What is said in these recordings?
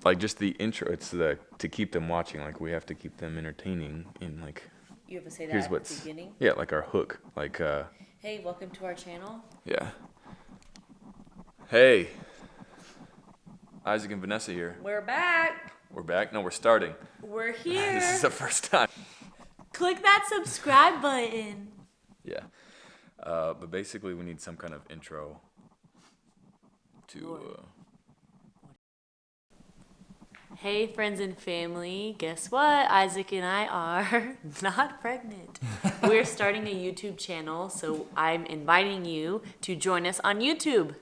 like just the intro. It's to keep them watching. Like we have to keep them entertaining. And like, You have to say that here's at what's the beginning? yeah, like our hook. Like Hey, welcome to our channel. yeah. Hey, Isaac and Vanessa here. We're back. We're back. No, we're starting. We're here. This is the first time. Click that subscribe button. Yeah. But basically, we need some kind of intro to. Hey, friends and family. Guess what? Isaac and I are not pregnant. We're starting a YouTube channel, so I'm inviting you to join us on YouTube.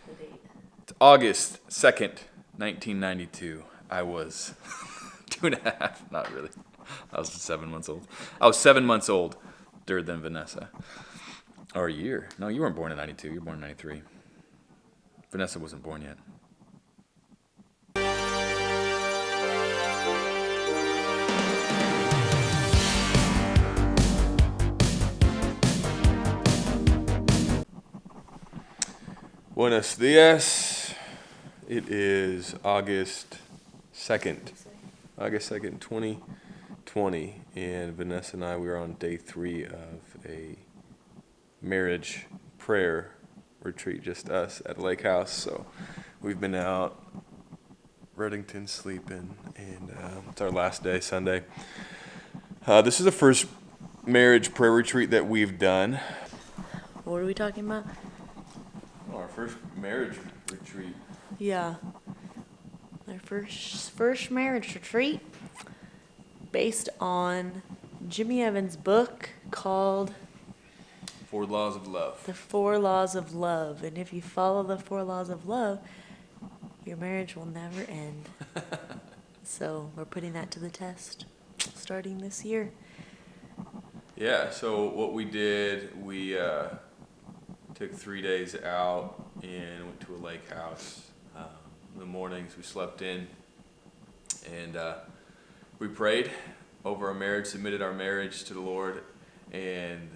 The date. It's August 2nd, 1992. I was 2.5. Not really. I was 7 months old. I was 7 months older than Vanessa. Or a year. No, you weren't born in 92. You were born in 93. Vanessa wasn't born yet. Buenos dias. It is August 2nd. August 2nd, 2020. And Vanessa and I, we were on day 3 of a marriage prayer retreat, just us at Lake House. So we've been out, Reddington sleeping, and it's our last day, Sunday. This is the first marriage prayer retreat that we've done. What are we talking about? Oh, our first marriage retreat. Yeah. Our first marriage retreat based on Jimmy Evans' book called 4 Laws of Love. The 4 Laws of Love. And if you follow the 4 Laws of Love, your marriage will never end. So we're putting that to the test starting this year. Yeah, so what we did, we took 3 days out and went to a lake house. In the mornings we slept in and we prayed over our marriage, submitted our marriage to the Lord, and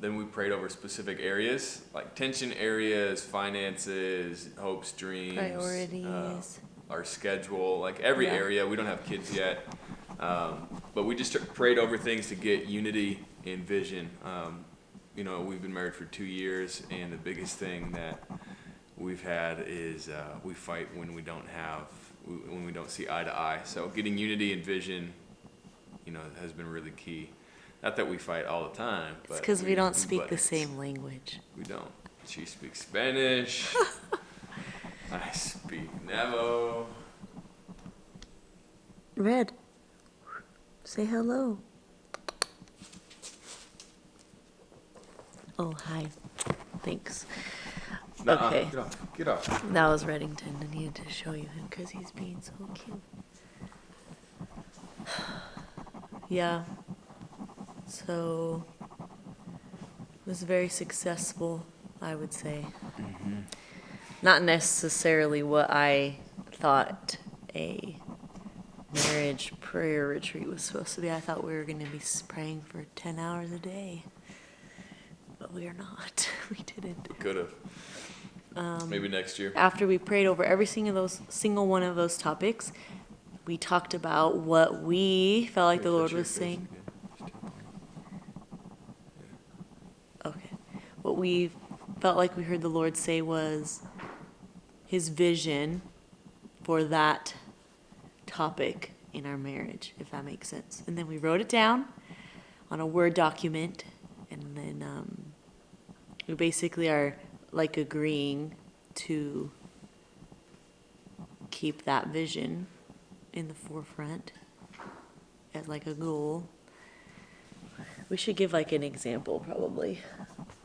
then we prayed over specific areas, like tension areas, finances, hopes, dreams, Priorities. Our schedule, like every area. We don't have kids yet, but we just prayed over things to get unity and vision. We've been married for 2 years, and the biggest thing that we've had is we fight when we don't see eye to eye. So getting unity and vision, has been really key. Not that we fight all the time, but It's because we don't speak the same language. We don't. She speaks Spanish. I speak Navajo. Red, say hello. Oh, hi. Thanks. Nuh-uh. Okay. Get off. That was Reddington. I needed to show you him because he's being so cute. Yeah. So it was very successful, I would say. Mm-hmm. Not necessarily what I thought a marriage prayer retreat was supposed to be. I thought we were going to be praying for 10 hours a day. But we are not. We didn't. Could have. Maybe next year. After we prayed over every single one of those topics, we talked about what we felt like the Lord was saying. Okay. What we felt like we heard the Lord say was his vision for that topic in our marriage, if that makes sense. And then we wrote it down on a Word document, and then we basically are like agreeing to keep that vision in the forefront as like a goal. We should give like an example probably,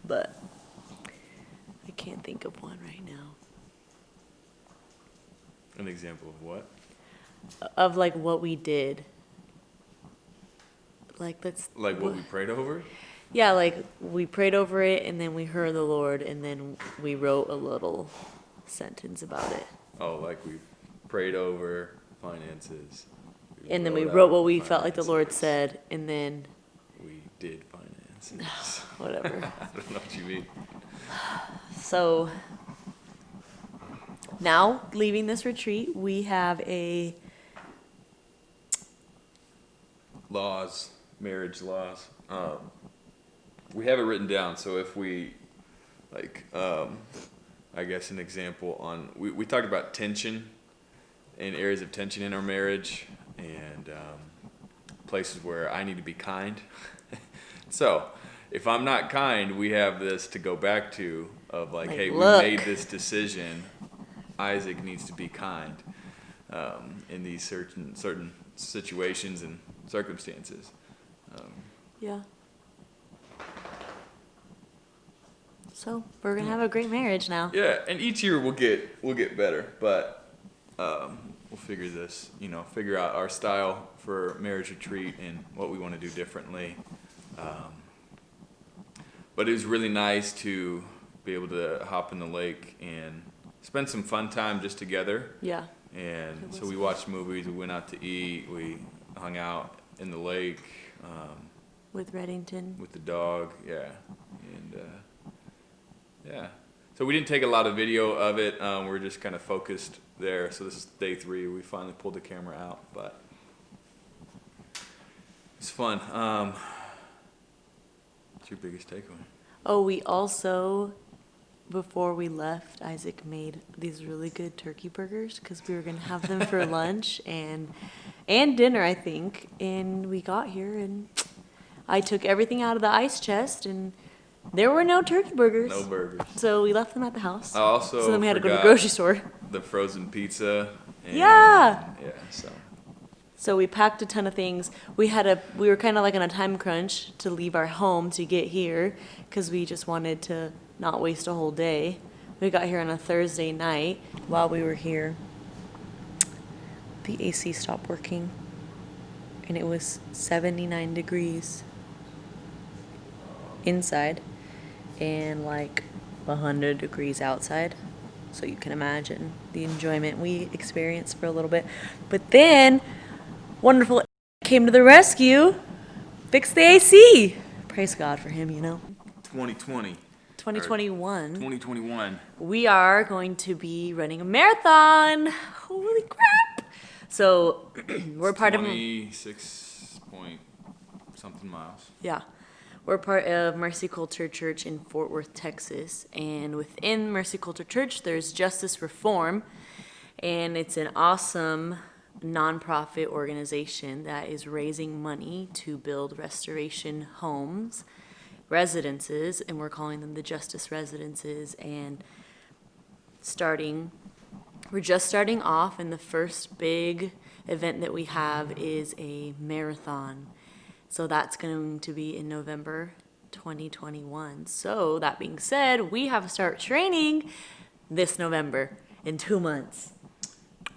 but I can't think of one right now. An example of what? Of like what we did. Like Like what we prayed over? Yeah, like we prayed over it and then we heard the Lord and then we wrote a little sentence about it. Oh, like we prayed over finances. And then we wrote what we felt like the Lord said, and then we did finances. Whatever. I don't know what you mean. So now leaving this retreat, we have a marriage laws. We have it written down, so if we, like, I guess an example on, we talked about tension and areas of tension in our marriage and places where I need to be kind. So, if I'm not kind, we have this to go back to of like, hey, look, we made this decision. Isaac needs to be kind in these certain situations and circumstances. yeah. So we're gonna have a great marriage now. Yeah, and each year we'll get better, but we'll figure out our style for marriage retreat and what we want to do differently. But it was really nice to be able to hop in the lake and spend some fun time just together. Yeah. And so we watched movies, we went out to eat, we hung out in the lake With Reddington. with the dog, yeah, and yeah. So we didn't take a lot of video of it. We were just kind of focused there. So this is day 3. We finally pulled the camera out, but it's fun. What's your biggest takeaway? Oh, we also, before we left, Isaac made these really good turkey burgers because we were going to have them for lunch and dinner, I think. And we got here and I took everything out of the ice chest and there were no turkey burgers. No burgers. So we left them at the house. I also So then we had to go to the forgot grocery store. the frozen pizza. And, Yeah. Yeah. So. So we packed a ton of things. We were kind of like on a time crunch to leave our home to get here because we just wanted to not waste a whole day. We got here on a Thursday night. While we were here, the AC stopped working and it was 79 degrees inside and like 100 degrees outside. So you can imagine the enjoyment we experienced for a little bit. But then wonderful came to the rescue, fixed the AC. Praise God for him, 2020. 2021. 2021. We are going to be running a marathon. Holy crap. So we're part of 26 point something miles. Yeah. We're part of Mercy Culture Church in Fort Worth, Texas. And within Mercy Culture Church, there's Justice Reform. And it's an awesome nonprofit organization that is raising money to build restoration homes, residences, and we're calling them the Justice Residences. And we're just starting off, and the first big event that we have is a marathon. So that's going to be in November 2021. So that being said, we have to start training this November in 2 months.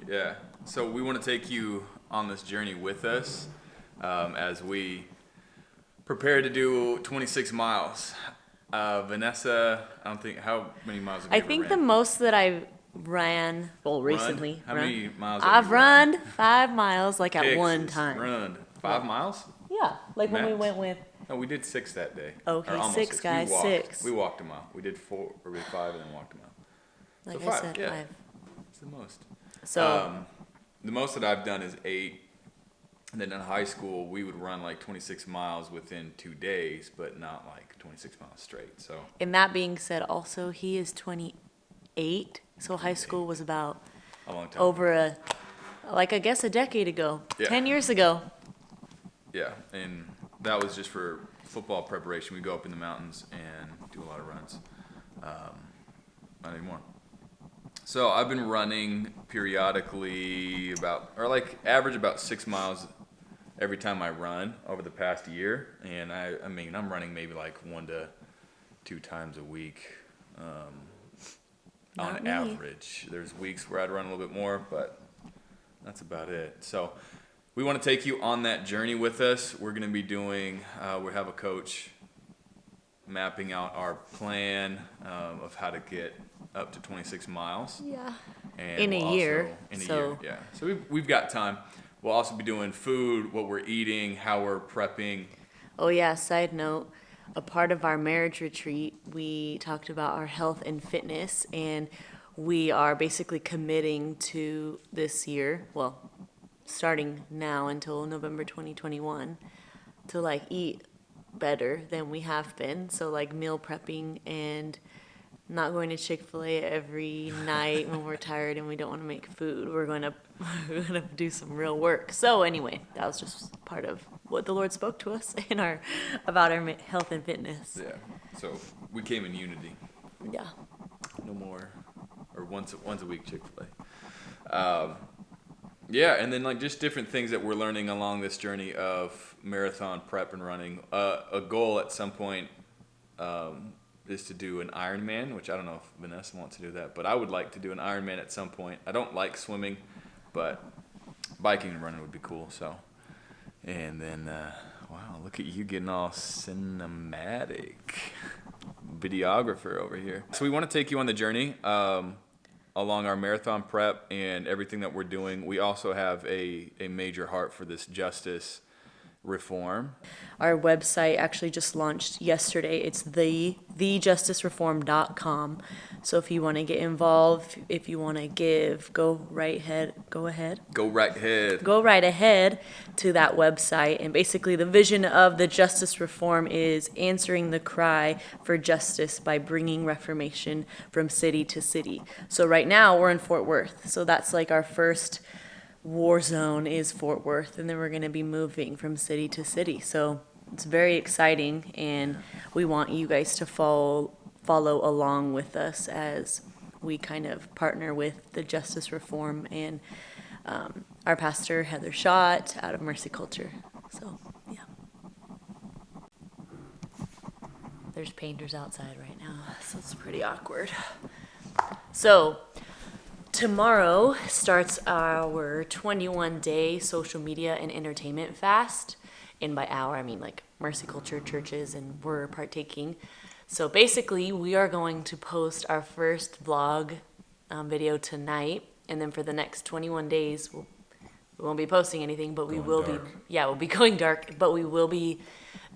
Yeah. So we want to take you on this journey with us as we prepare to do 26 miles. Vanessa, I don't think, how many miles have you I ever think ran? the most that I ran, recently. How many miles have I've you run? run 5 miles like at one Texas, time. Run 5 miles? Yeah, like when we Max? went with. No, we did 6 that day. Okay, Or almost 6 guys, we walked. 6. We walked a mile. We did 5 and then walked a mile. Like So I 5, said, yeah. 5. It's the most. So The most that I've done is 8. And then in high school, we would run like 26 miles within 2 days, but not like 26 miles straight. So and that being said, also he is 28. So high school was about a long time. over I guess a decade ago, Yeah. 10 years ago. Yeah, and that was just for football preparation. We go up in the mountains and do a lot of runs. Not anymore. So I've been running periodically average about 6 miles every time I run over the past year. And I mean, I'm running maybe like 1 to 2 times a week on Not me. average. There's weeks where I'd run a little bit more, but that's about it. So we want to take you on that journey with us. We're going to be doing, we have a coach mapping out our plan of how to get up to 26 miles. Yeah. And In a year, In a so- year, yeah. So we've got time. We'll also be doing food, what we're eating, how we're prepping. Oh yeah, side note, a part of our marriage retreat, we talked about our health and fitness, and we are basically committing to this year, well, starting now until November 2021, to like eat better than we have been. So like meal prepping and not going to Chick-fil-A every night when we're tired and we don't want to make food. We're going to do some real work. So anyway, that was just part of what the Lord spoke to us about our health and fitness. Yeah. So we came in unity. Yeah. No more, or once a week Chick-fil-A. Yeah, and then like just different things that we're learning along this journey of marathon prep and running. A goal at some point is to do an Ironman, which I don't know if Vanessa wants to do that, but I would like to do an Ironman at some point. I don't like swimming, but biking and running would be cool. So, and then wow, look at you getting all cinematic, videographer over here. So we want to take you on the journey along our marathon prep and everything that we're doing. We also have a major heart for this justice reform. Our website actually just launched yesterday. It's thejusticereform.com. So if you want to get involved, if you want to give, go right ahead to that website. And basically the vision of the justice reform is answering the cry for justice by bringing reformation from city to city. So right now we're in Fort Worth. So that's like our first war zone is Fort Worth, and then we're going to be moving from city to city. So it's very exciting, and we want you guys to follow along with us as we kind of partner with the justice reform and our pastor Heather Schott out of Mercy Culture. So yeah, there's painters outside right now, so it's pretty awkward. So tomorrow starts our 21-day social media and entertainment fast. And by our, I mean like Mercy Culture churches, and we're partaking. So basically, we are going to post our first vlog video tonight. And then for the next 21 days, we won't be posting anything, but we'll be going dark, but we will be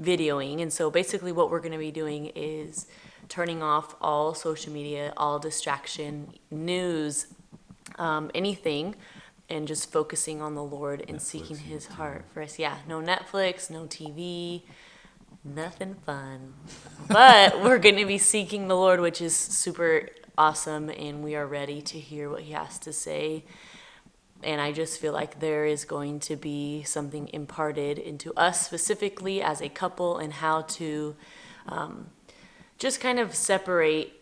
videoing. And so basically what we're going to be doing is turning off all social media, all distraction, news, anything, and just focusing on the Lord and seeking his heart for us. Yeah, no Netflix, no TV, nothing fun. But we're going to be seeking the Lord, which is super awesome, and we are ready to hear what he has to say. And I just feel like there is going to be something imparted into us specifically as a couple, and how to just kind of separate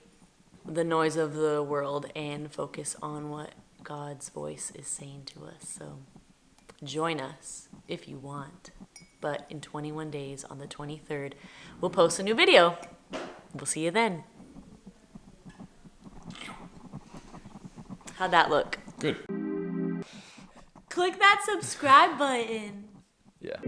the noise of the world and focus on what God's voice is saying to us. So join us if you want. But in 21 days, on the 23rd, we'll post a new video. We'll see you then. How'd that look? Good. Click that subscribe button. Yeah.